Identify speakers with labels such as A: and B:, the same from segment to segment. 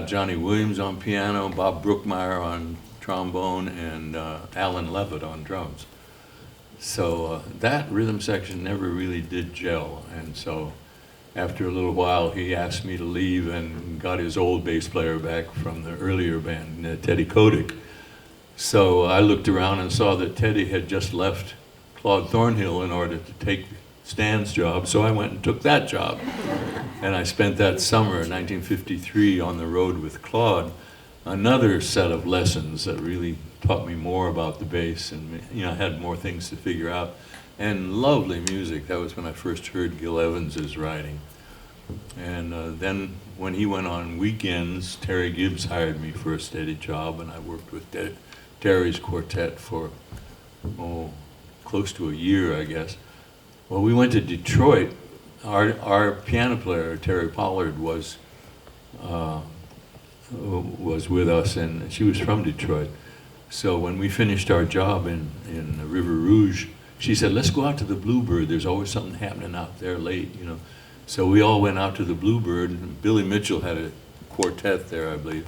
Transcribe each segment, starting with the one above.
A: got Johnny Williams on piano, Bob Brookmeyer on trombone, and Alan Levitt on drums. So that rhythm section never really did gel, and so after a little while he asked me to leave and got his old bass player back from the earlier band, Teddy Kotick. So I looked around and saw that Teddy had just left Claude Thornhill in order to take Stan's job, so I went and took that job. And I spent that summer, 1953, on the road with Claude, another set of lessons that really taught me more about the bass, and I had more things to figure out. And lovely music. That was when I first heard Gil Evans's writing. And then when he went on weekends, Terry Gibbs hired me for a steady job, and I worked with Terry's quartet for, close to a year, I guess. Well, we went to Detroit. Our piano player, Terry Pollard, was with us, and she was from Detroit. So when we finished our job in River Rouge, she said, let's go out to the Bluebird. There's always something happening out there late, So we all went out to the Bluebird, and Billy Mitchell had a quartet there, I believe.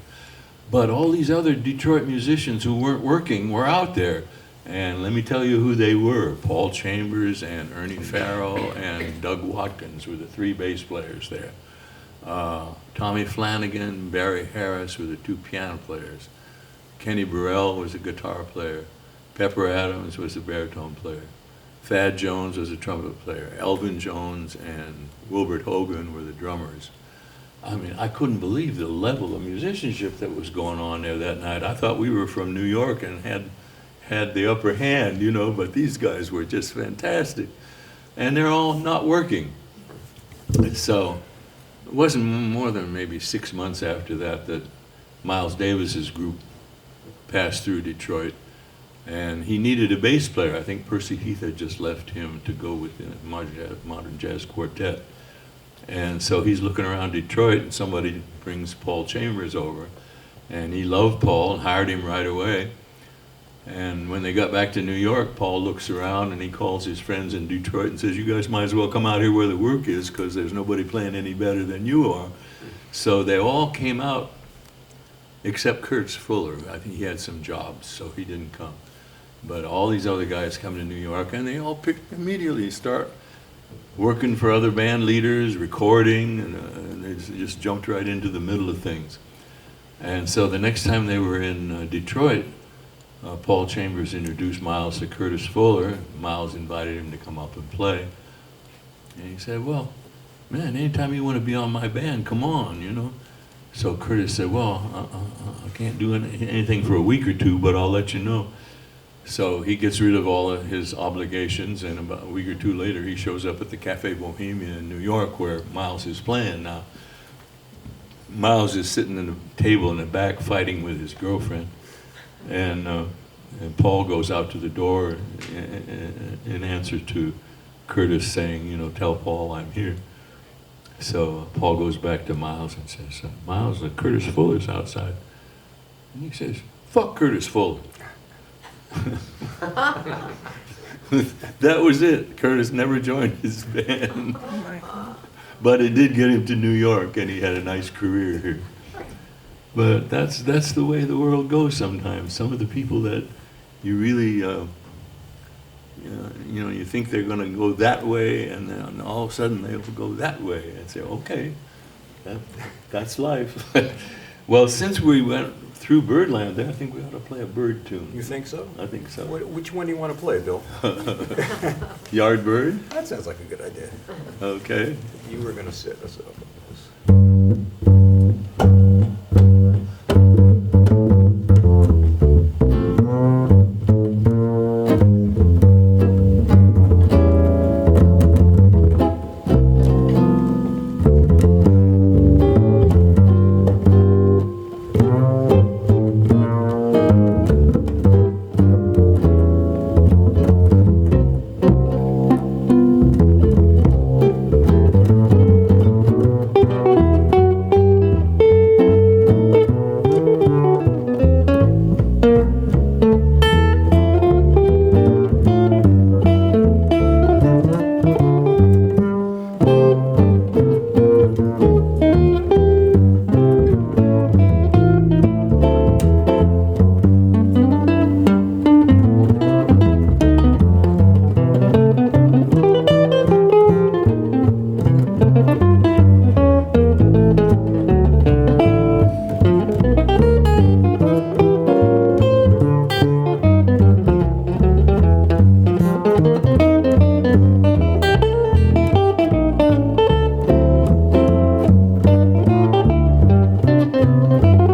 A: But all these other Detroit musicians who weren't working were out there. And let me tell you who they were. Paul Chambers and Ernie Farrell and Doug Watkins were the three bass players there. Tommy Flanagan, Barry Harris were the two piano players. Kenny Burrell was a guitar player. Pepper Adams was a baritone player. Thad Jones was a trumpet player. Elvin Jones and Wilbert Hogan were the drummers. I mean, I couldn't believe the level of musicianship that was going on there that night. I thought we were from New York and had the upper hand, but these guys were just fantastic. And they're all not working. So it wasn't more than maybe 6 months after that Miles Davis's group passed through Detroit. And he needed a bass player. I think Percy Heath had just left him to go with the modern jazz quartet. And so he's looking around Detroit, and somebody brings Paul Chambers over. And he loved Paul and hired him right away. And when they got back to New York, Paul looks around and he calls his friends in Detroit and says, you guys might as well come out here where the work is, because there's nobody playing any better than you are. So they all came out, except Kurtz Fuller. I think he had some jobs, so he didn't come. But all these other guys come to New York, and they all immediately start working for other band leaders, recording, and they just jumped right into the middle of things. And so the next time they were in Detroit, Paul Chambers introduced Miles to Curtis Fuller. Miles invited him to come up and play. And he said, well, man, anytime you want to be on my band, come on, So Curtis said, well, I can't do anything for a week or two, but I'll let you know. So he gets rid of all of his obligations, and about a week or two later, he shows up at the Cafe Bohemia in New York, where Miles is playing. Now, Miles is sitting at a table in the back fighting with his girlfriend, and Paul goes out to the door in answer to Curtis saying, tell Paul I'm here. So Paul goes back to Miles and says, Miles, Curtis Fuller's outside. And he says, fuck Curtis Fuller. That was it. Curtis never joined his band. But it did get him to New York, and he had a nice career here. But that's the way the world goes sometimes. Some of the people that you really, you think they're going to go that way, and then all of a sudden they'll go that way, and say, okay, that's life. Well, since we went through Birdland, I think we ought to play a bird tune.
B: You think so?
A: I think so.
B: Which one do you want to play, Bill?
A: Yardbird?
B: That sounds like a good idea.
A: Okay.
B: You were going to set us up on this.
A: Bye.